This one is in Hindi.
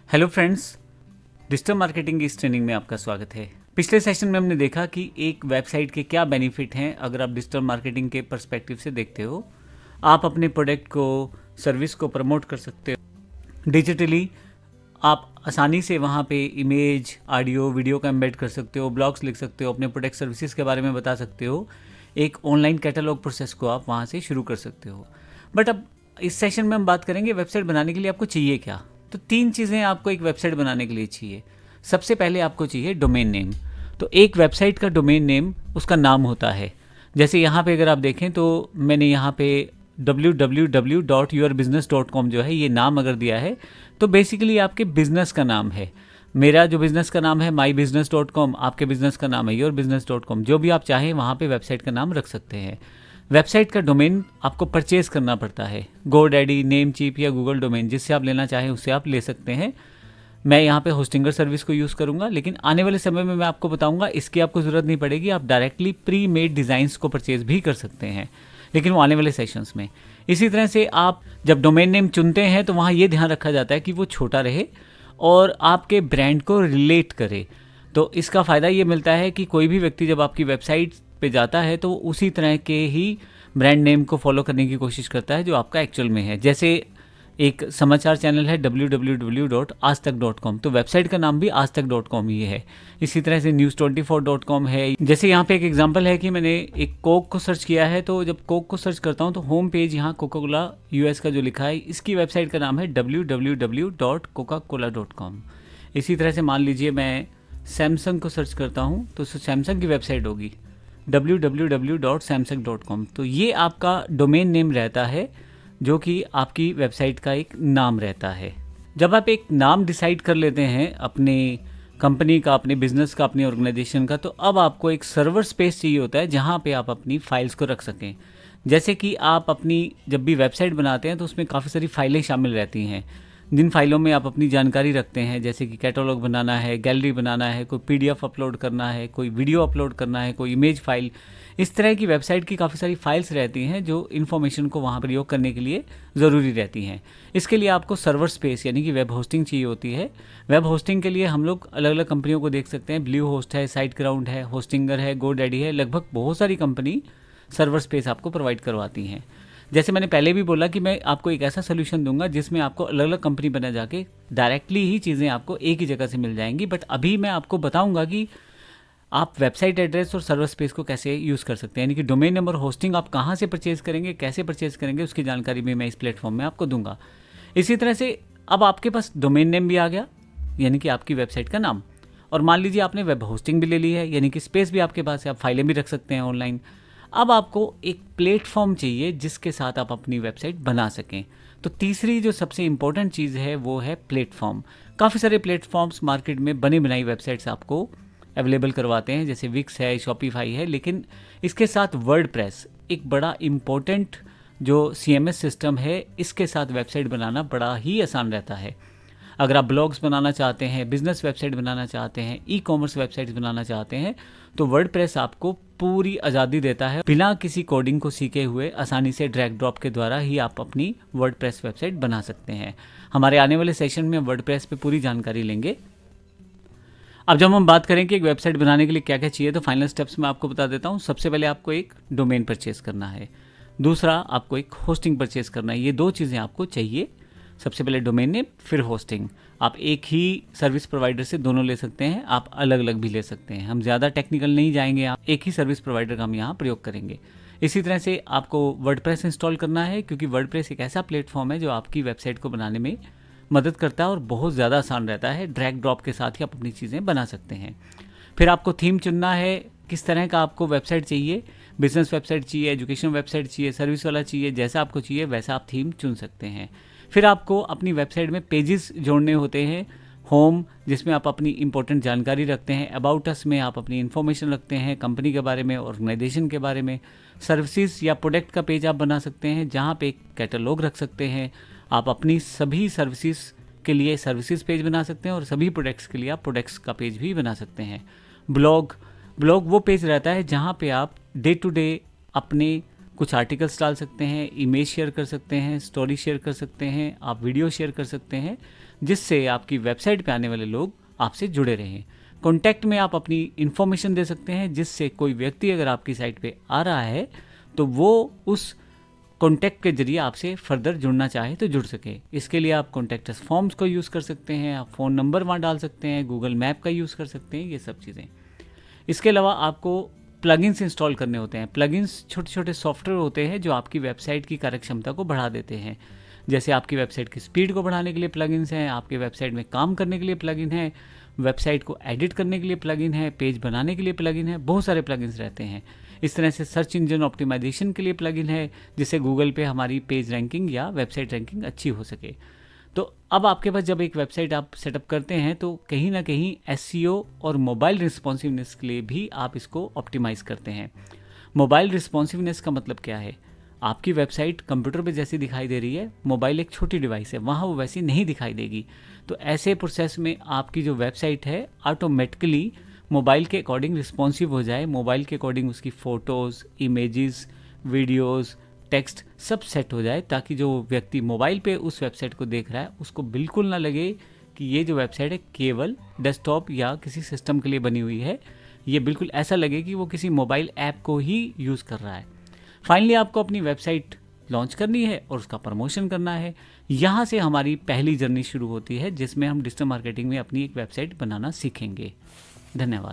हेलो फ्रेंड्स, डिजिटल मार्केटिंग की इस ट्रेनिंग में आपका स्वागत है। पिछले सेशन में हमने देखा कि एक वेबसाइट के क्या बेनिफिट हैं अगर आप डिजिटल मार्केटिंग के पर्सपेक्टिव से देखते हो। आप अपने प्रोडक्ट को, सर्विस को प्रमोट कर सकते हो डिजिटली। आप आसानी से वहाँ पे इमेज, ऑडियो, वीडियो का एम्बेड कर सकते हो, ब्लॉग्स लिख सकते हो, अपने प्रोडक्ट सर्विसेज के बारे में बता सकते हो। एक ऑनलाइन कैटलॉग प्रोसेस को आप वहाँ से शुरू कर सकते हो। बट अब इस सेशन में हम बात करेंगे वेबसाइट बनाने के लिए आपको चाहिए क्या। तो 3 चीज़ें आपको एक वेबसाइट बनाने के लिए चाहिए। सबसे पहले आपको चाहिए डोमेन नेम। तो एक वेबसाइट का डोमेन नेम उसका नाम होता है। जैसे यहाँ पे अगर आप देखें तो मैंने यहाँ पे www.yourbusiness.com जो है ये नाम अगर दिया है तो बेसिकली आपके बिजनेस का नाम है। मेरा जो बिज़नेस का नाम है mybusiness.com, आपके बिज़नेस का नाम है yourbusiness.com। जो भी आप चाहें वहाँ पे वेबसाइट का नाम रख सकते हैं। वेबसाइट का डोमेन आपको परचेज करना पड़ता है। गोडैडी, नेमचीप या गूगल डोमेन, जिससे आप लेना चाहें उससे आप ले सकते हैं। मैं यहाँ पे होस्टिंगर सर्विस को यूज़ करूँगा, लेकिन आने वाले समय में मैं आपको बताऊँगा इसकी आपको ज़रूरत नहीं पड़ेगी। आप डायरेक्टली प्री मेड डिज़ाइंस को परचेज भी कर सकते हैं, लेकिन वो आने वाले सेशंस में। इसी तरह से आप जब डोमेन नेम चुनते हैं तो वहाँ ये ध्यान रखा जाता है कि वो छोटा रहे और आपके ब्रांड को रिलेट करे। तो इसका फ़ायदा ये मिलता है कि कोई भी व्यक्ति जब आपकी वेबसाइट पे जाता है तो उसी तरह के ही ब्रांड नेम को फॉलो करने की कोशिश करता है जो आपका एक्चुअल में है। जैसे एक समाचार चैनल है www.aajtak.com, तो वेबसाइट का नाम भी aajtak.com ही है। इसी तरह से news24.com है। जैसे यहाँ पे एक एग्जांपल है कि मैंने एक कोक को सर्च किया है, तो जब कोक को सर्च करता हूँ तो होम पेज यहाँ कोका कोला यूएस का जो लिखा है, इसकी वेबसाइट का नाम है www.coca-cola.com। इसी तरह से मान लीजिए मैं सैमसंग को सर्च करता हूँ तो सैमसंग की वेबसाइट होगी www.samsung.com। तो ये आपका डोमेन नेम रहता है जो कि आपकी वेबसाइट का एक नाम रहता है। जब आप एक नाम डिसाइड कर लेते हैं अपने कंपनी का, अपने बिजनेस का, अपने ऑर्गेनाइजेशन का, तो अब आपको एक सर्वर स्पेस चाहिए होता है जहाँ पे आप अपनी फाइल्स को रख सकें। जैसे कि आप अपनी जब भी वेबसाइट बनाते हैं तो उसमें काफ़ी सारी फाइलें शामिल रहती हैं, जिन फाइलों में आप अपनी जानकारी रखते हैं। जैसे कि कैटलॉग बनाना है, गैलरी बनाना है, कोई पीडीएफ अपलोड करना है, कोई वीडियो अपलोड करना है, कोई इमेज फाइल। इस तरह की वेबसाइट की काफ़ी सारी फाइल्स रहती हैं जो इन्फॉर्मेशन को वहाँ प्रयोग करने के लिए ज़रूरी रहती हैं। इसके लिए आपको सर्वर स्पेस यानी कि वेब होस्टिंग चाहिए होती है। वेब होस्टिंग के लिए हम लोग अलग अलग कंपनियों को देख सकते हैं। ब्लू होस्ट है, साइट ग्राउंड है, होस्टिंगर है, गोडैडी है। लगभग बहुत सारी कंपनी सर्वर स्पेस आपको प्रोवाइड करवाती हैं। जैसे मैंने पहले भी बोला कि मैं आपको एक ऐसा सोल्यूशन दूंगा जिसमें आपको अलग अलग कंपनी बना जाके डायरेक्टली ही चीज़ें आपको एक ही जगह से मिल जाएंगी। बट अभी मैं आपको बताऊंगा कि आप वेबसाइट एड्रेस और सर्वर स्पेस को कैसे यूज़ कर सकते हैं, यानी कि डोमेन नंबर, होस्टिंग आप कहाँ से परचेज़ करेंगे, कैसे परचेज़ करेंगे, उसकी जानकारी भी मैं इस प्लेटफॉर्म में आपको दूंगा। इसी तरह से अब आपके पास डोमेन नेम भी आ गया, यानी कि आपकी वेबसाइट का नाम, और मान लीजिए आपने वेब होस्टिंग भी ले ली है, यानी कि स्पेस भी आपके पास है, आप फाइलें भी रख सकते हैं ऑनलाइन। अब आपको एक प्लेटफॉर्म चाहिए जिसके साथ आप अपनी वेबसाइट बना सकें। तो तीसरी जो सबसे इम्पोर्टेंट चीज़ है वो है प्लेटफॉर्म। काफ़ी सारे प्लेटफॉर्म्स मार्केट में बनी बनाई वेबसाइट्स आपको अवेलेबल करवाते हैं, जैसे विक्स है, शॉपिफाई है, लेकिन इसके साथ वर्डप्रेस एक बड़ा इम्पोर्टेंट जो सीएमएस सिस्टम है, इसके साथ वेबसाइट बनाना बड़ा ही आसान रहता है। अगर आप ब्लॉग्स बनाना चाहते हैं, बिजनेस वेबसाइट बनाना चाहते हैं, ई कॉमर्स वेबसाइट्स बनाना चाहते हैं, तो वर्डप्रेस आपको पूरी आज़ादी देता है। बिना किसी कोडिंग को सीखे हुए आसानी से ड्रैग ड्रॉप के द्वारा ही आप अपनी वर्डप्रेस वेबसाइट बना सकते हैं। हमारे आने वाले सेशन में वर्डप्रेस पे पूरी जानकारी लेंगे। अब जब हम बात करें कि एक वेबसाइट बनाने के लिए क्या क्या चाहिए, तो फाइनल स्टेप्स मैं आपको बता देता हूँ। सबसे पहले आपको एक डोमेन परचेज करना है, दूसरा आपको एक होस्टिंग परचेज करना है। ये 2 चीज़ें आपको चाहिए। सबसे पहले डोमेन नेम, फिर होस्टिंग। आप एक ही सर्विस प्रोवाइडर से दोनों ले सकते हैं, आप अलग अलग भी ले सकते हैं। हम ज़्यादा टेक्निकल नहीं जाएंगे, आप एक ही सर्विस प्रोवाइडर का हम यहाँ प्रयोग करेंगे। इसी तरह से आपको वर्डप्रेस इंस्टॉल करना है, क्योंकि वर्डप्रेस एक ऐसा प्लेटफॉर्म है जो आपकी वेबसाइट को बनाने में मदद करता है और बहुत ज़्यादा आसान रहता है। ड्रैग ड्रॉप के साथ ही आप अपनी चीज़ें बना सकते हैं। फिर आपको थीम चुनना है, किस तरह का आपको वेबसाइट चाहिए। बिजनेस वेबसाइट चाहिए, एजुकेशन वेबसाइट चाहिए, सर्विस वाला चाहिए, जैसा आपको चाहिए वैसा आप थीम चुन सकते हैं। फिर आपको अपनी वेबसाइट में पेजेस जोड़ने होते हैं। होम, जिसमें आप अपनी इंपॉर्टेंट जानकारी रखते हैं। अबाउट अस में आप अपनी इन्फॉर्मेशन रखते हैं कंपनी के बारे में, ऑर्गेनाइजेशन के बारे में। सर्विसेज या प्रोडक्ट का पेज आप बना सकते हैं, जहाँ पे एक कैटलॉग रख सकते हैं। आप अपनी सभी सर्विसेज के लिए सर्विसेज पेज बना सकते हैं और सभी प्रोडक्ट्स के लिए आप प्रोडक्ट्स का पेज भी बना सकते हैं। ब्लॉग वो पेज रहता है जहाँ पे आप डे टू डे अपने कुछ आर्टिकल्स डाल सकते हैं, इमेज शेयर कर सकते हैं, स्टोरी शेयर कर सकते हैं, आप वीडियो शेयर कर सकते हैं। जिससे आपकी वेबसाइट पे आने वाले लोग आपसे जुड़े रहें। कॉन्टैक्ट में आप अपनी इन्फॉर्मेशन दे सकते हैं, जिससे कोई व्यक्ति अगर आपकी साइट पे आ रहा है तो वो उस कॉन्टैक्ट के जरिए आपसे फर्दर जुड़ना चाहे तो जुड़ सके। इसके लिए आप कॉन्टैक्ट अस फॉर्म्स को यूज़ कर सकते हैं, आप फ़ोन नंबर वहाँ डाल सकते हैं, गूगल मैप का यूज़ कर सकते हैं, ये सब चीज़ें। इसके अलावा आपको प्लगइन्स इंस्टॉल करने होते हैं। प्लगइन्स छोटे छोटे सॉफ्टवेयर होते हैं जो आपकी वेबसाइट की कार्यक्षमता को बढ़ा देते हैं। जैसे आपकी वेबसाइट की स्पीड को बढ़ाने के लिए प्लगइन्स हैं, आपके वेबसाइट में काम करने के लिए प्लगइन है, वेबसाइट को एडिट करने के लिए प्लगइन है, पेज बनाने के लिए प्लगइन है, बहुत सारे प्लगइन्स रहते हैं। इस तरह से सर्च इंजन ऑप्टिमाइजेशन के लिए प्लगइन है, जिससे गूगल पे हमारी पेज रैंकिंग या वेबसाइट रैंकिंग अच्छी हो सके। तो अब आपके पास जब एक वेबसाइट आप सेटअप करते हैं तो कहीं ना कहीं एसईओ और मोबाइल रिस्पॉन्सिवनेस के लिए भी आप इसको ऑप्टिमाइज़ करते हैं। मोबाइल रिस्पॉन्सिवनेस का मतलब क्या है? आपकी वेबसाइट कंप्यूटर पे जैसी दिखाई दे रही है, मोबाइल एक छोटी डिवाइस है, वहाँ वो वैसी नहीं दिखाई देगी। तो ऐसे प्रोसेस में आपकी जो वेबसाइट है ऑटोमेटिकली मोबाइल के अकॉर्डिंग रिस्पॉन्सिव हो जाए, मोबाइल के अकॉर्डिंग उसकी फ़ोटोज़, इमेजेस, वीडियोज़, टेक्स्ट सब सेट हो जाए, ताकि जो व्यक्ति मोबाइल पे उस वेबसाइट को देख रहा है उसको बिल्कुल ना लगे कि ये जो वेबसाइट है केवल डेस्कटॉप या किसी सिस्टम के लिए बनी हुई है। ये बिल्कुल ऐसा लगे कि वो किसी मोबाइल ऐप को ही यूज़ कर रहा है। फाइनली आपको अपनी वेबसाइट लॉन्च करनी है और उसका प्रमोशन करना है। यहाँ से हमारी पहली जर्नी शुरू होती है, जिसमें हम डिजिटल मार्केटिंग में अपनी एक वेबसाइट बनाना सीखेंगे। धन्यवाद।